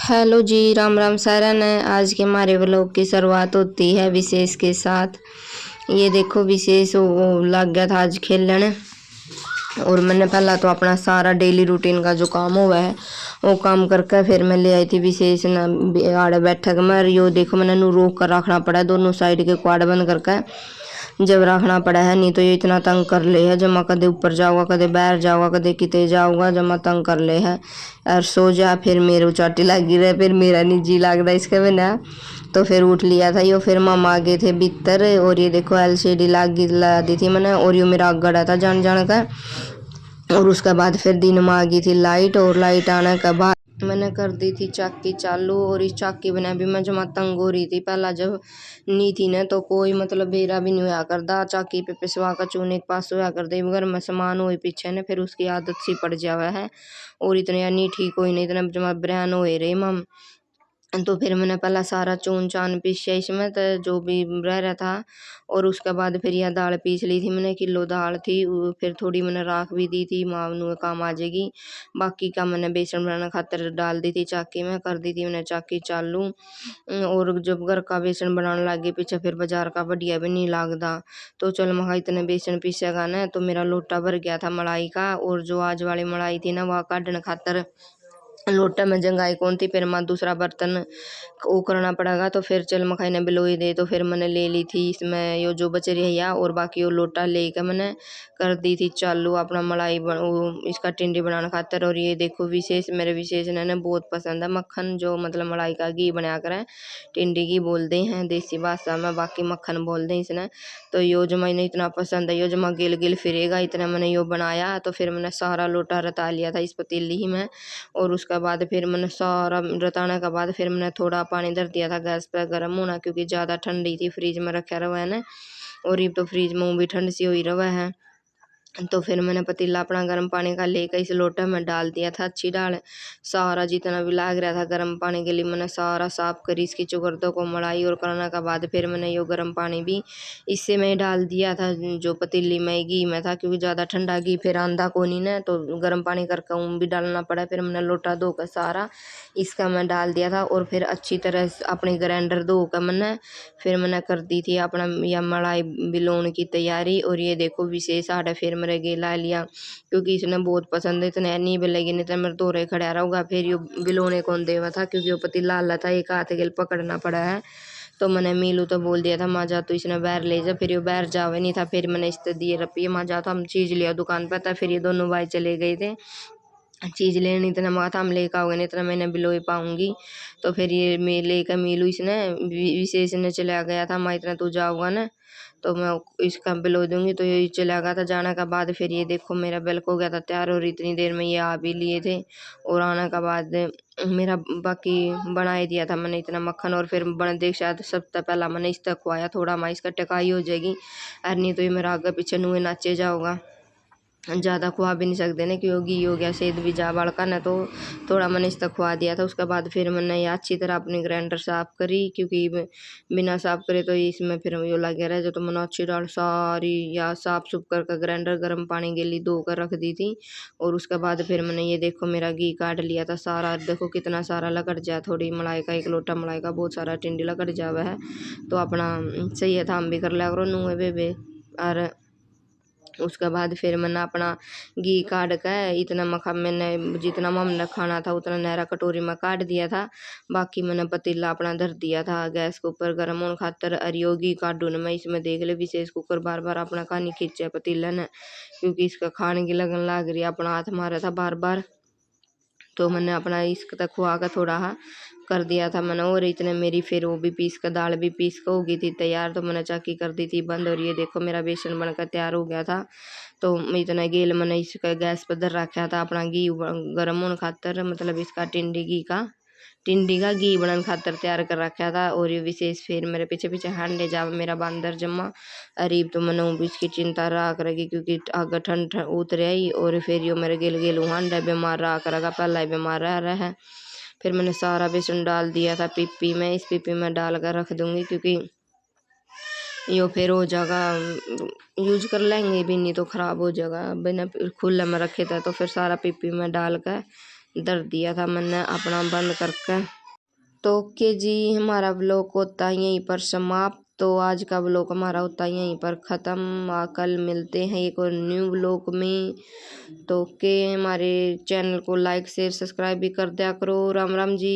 Hello जी, राम राम सारन है। आज के हमारे व्लॉग की शुरुआत होती है विशेष के साथ। ये देखो विशेष वो लग गया था आज खेलने। और मैंने पहला तो अपना सारा डेली रूटीन का जो काम हुआ है वो काम करके फिर मैं ले आई थी विशेष न आड़े बैठक में। यो देखो मैंने नू रोक कर रखना पड़ा है, दोनों साइड के क्वाड बंद करके जब रखना पड़ा है, नहीं तो ये इतना तंग कर ले है। जमा कदे ऊपर जाऊंगा, कदे बाहर जाऊंगा, कदे किते जाऊंगा, जमा तंग कर ले है। और सो जा फिर मेरे उचाटी लगी रहे, फिर मेरा निजी लगता इसके बिना। तो फिर उठ लिया था यो। फिर मामा आ गए थे भीतर और ये देखो एलसीडी ला दी थी मैंने। और यो मेरा गड़ा था जान जान का। और उसके बाद फिर दिन में आ गई थी लाइट, और लाइट आने के बाद मैंने कर दी थी चाकी चालू। और इस चाकी बना भी मैं जमा तंग हो रही थी पहला जब नी थी ना, तो कोई मतलब बेरा भी नहीं होया करदा। चाकी पे पिसवा का चूने के पास होया कर दे, मगर मैं सामान हुई पीछे ने फिर उसकी आदत सी पड़ जावा है। और इतने नहीं ठीक हुई नहीं, इतना जमा ब्रैन हो रही मम। तो फिर मैंने पहला सारा चून चान पीसा इसमें तो जो भी रह रहा था। और उसके बाद फिर यह दाल पीस ली थी मैंने, किलो दाल थी। फिर थोड़ी मैंने राख भी दी थी, माँ नू काम आ जाएगी। बाकी का मैंने बेसन बनाना खातर डाल दी थी चाकी में, कर दी थी मैंने चाकी चालू। और जब घर का बेसन बनाने लगे पीछे फिर बाजार का बढ़िया भी नहीं लगता। तो चल महा इतने बेसन पीसेगा ना, तो मेरा लोटा भर गया था मलाई का। और जो आज वाली मलाई थी ना वह काटने खातर लोटा में जंगाई कौन थी, फिर मैं दूसरा बर्तन वो करना पड़ेगा। तो फिर चल मखाई ने बिलोई दे, तो फिर मैंने ले ली थी इसमें यो जो बच रही है। और बाकी वो लोटा लेकर मैंने कर दी थी चालू अपना मलाई इसका टिंडी बनाना खातर। और ये देखो विशेष मेरे विशेष ने बहुत पसंद है मक्खन, जो मतलब मलाई का घी बना कर टिंडी घी बोलते हैं देसी भाषा में, बाकी मक्खन बोलते हैं इसने। तो यो जो मैंने इतना पसंद है, यो जो मैं गिल गिल फिरेगा इतना मैंने यो बनाया। तो फिर मैंने सारा लोटा रता लिया था इस पतीली ही में। और उसके बाद फिर मैंने सारा रताने के बाद फिर मैंने थोड़ा पानी धर दिया था गैस पर गर्म होना, क्योंकि ज़्यादा ठंडी थी, फ्रिज में रखा रहा है ना। और ये तो फ्रिज में भी ठंड सी हुई रहा है। तो फिर मैंने पतीला अपना गर्म पानी का लेकर इस लोटे में डाल दिया था अच्छी डाल। सारा जितना भी लग रहा था गर्म पानी के लिए मैंने सारा साफ करी इसकी चुगर्दों को मढ़ाई। और करने के बाद फिर मैंने यो गर्म पानी भी इससे मैं डाल दिया था जो पतीली में घी में था, क्योंकि ज़्यादा ठंडा घी फिर आंधा को नहीं ना, तो गर्म पानी करके ऊन भी डालना पड़ा। फिर मैंने लोटा धोकर सारा इसका मैं डाल दिया था। और फिर अच्छी तरह से अपनी ग्राइंडर धोकर मैंने फिर मैंने कर दी थी अपना या मलाई बिलोन की तैयारी। और ये देखो विशेष आटा फिर मेरे ला लिया, क्योंकि इसने बहुत पसंद है, इतने नहीं बिलेगी नहीं तो मेरे दौरे खड़ा रहूँगा। फिर यो बिलोने कौन देवा था, क्योंकि वो पतीला ला था एक हाथ के पकड़ना पड़ा है। तो मैंने मीलू तो बोल दिया था माँ जा तो इसने बाहर ले जा, फिर ये बाहर जावे नहीं था। फिर मैंने इस दिए रपिए माँ जा तो हम चीज़ लिया दुकान पर था। फिर ये दोनों भाई चले गए थे चीज़ लेने, इतना मगा था हम लेकर आओगे नहीं इतना मैंने बिलोई पाऊंगी। तो फिर ये मैं लेकर मीलू इसने विशेष ने चला गया था माँ इतना तू जाओगा ना तो मैं इसका बिलो दूंगी। तो ये चला गया था जाने का बाद फिर ये देखो मेरा बिल्क हो गया था तैयार। और इतनी देर में ये आ भी लिए थे। और आने का बाद मेरा बाकी बना ही दिया था मैंने इतना मक्खन। और फिर बन देख शायद सबसे पहला मैंने इस तक खुआया, थोड़ा मैं इसका टकाई हो जाएगी। और नहीं तो ये मेरा आगे पीछे नुए नाचे जाओगा, ज़्यादा खुआ भी नहीं सकते ना क्योंकि घी हो गया सेध भी जा बड़का ना। तो थोड़ा मैंने इस तक खुआ दिया था। उसके बाद फिर मैंने ये अच्छी तरह अपनी ग्राइंडर साफ़ करी, क्योंकि बिना साफ़ करे तो इसमें फिर ये लगे रहे। जो तो मैंने अच्छी दाल सारी या साफ़ सुफ करके ग्राइंडर गर्म पानी के लिए धो कर रख दी थी। और उसके बाद फिर मैंने ये देखो मेरा घी काट लिया था सारा, देखो कितना सारा लगट जाए। थोड़ी मलाई का एक लोटा मलाई का बहुत सारा टिंडी लगट जावा है। तो अपना सही है था हम भी कर लिया करो नुए बेबे। और उसके बाद फिर मैंने अपना घी काट के इतना मखा मैंने जितना मम्मी ने खाना था उतना नहरा कटोरी में काट दिया था। बाकी मैंने पतीला अपना धर दिया था गैस के ऊपर गर्म होने खातर। अरियो घी काटू न मैं इसमें देख ले विशेष कुकर बार बार अपना कहानी खींचे पतीला ने, क्योंकि इसका खाने की लगन लाग रही अपना हाथ मारा था बार बार। तो मैंने अपना इसक तक खुआ कर थोड़ा हा कर दिया था मैंने। और इतने मेरी फिर वो भी पीस कर दाल भी पीस कर हो गई थी तैयार। तो मैंने चाकी कर दी थी बंद। और ये देखो मेरा बेसन बनकर तैयार हो गया था। तो इतना गेल मैंने इसका गैस पर धर रखा था अपना घी गर्म होने खातर, मतलब इसका टिंडी का घी बनने खातर तैयार कर रखा था। और ये विशेष फिर मेरे पीछे पीछे हांडे जा मेरा बंदर जम्मा अरीब। तो मैंने इसकी चिंता रख रखी, क्योंकि आगे ठंड उतर आई। और फिर यो मेरे गिल गिल हांडा बीमार रख रखा, पहला ही बीमार रह रहा है। फिर मैंने सारा बेसन डाल दिया था पीपी में, इस पीपी में डाल कर रख दूंगी, क्योंकि यो फिर हो जाएगा यूज कर लेंगे भी नहीं तो ख़राब हो जाएगा। बिना खुले में रखे थे तो फिर सारा पीपी में डाल कर धर दिया था मैंने अपना बंद करके। तो ओके जी, हमारा ब्लॉग होता है यहीं पर समाप्त। तो आज का ब्लॉग हमारा होता है यहीं पर ख़त्म। कल मिलते हैं एक और न्यू ब्लॉग में। तो ओके, हमारे चैनल को लाइक शेयर सब्सक्राइब भी कर दिया करो। राम राम जी।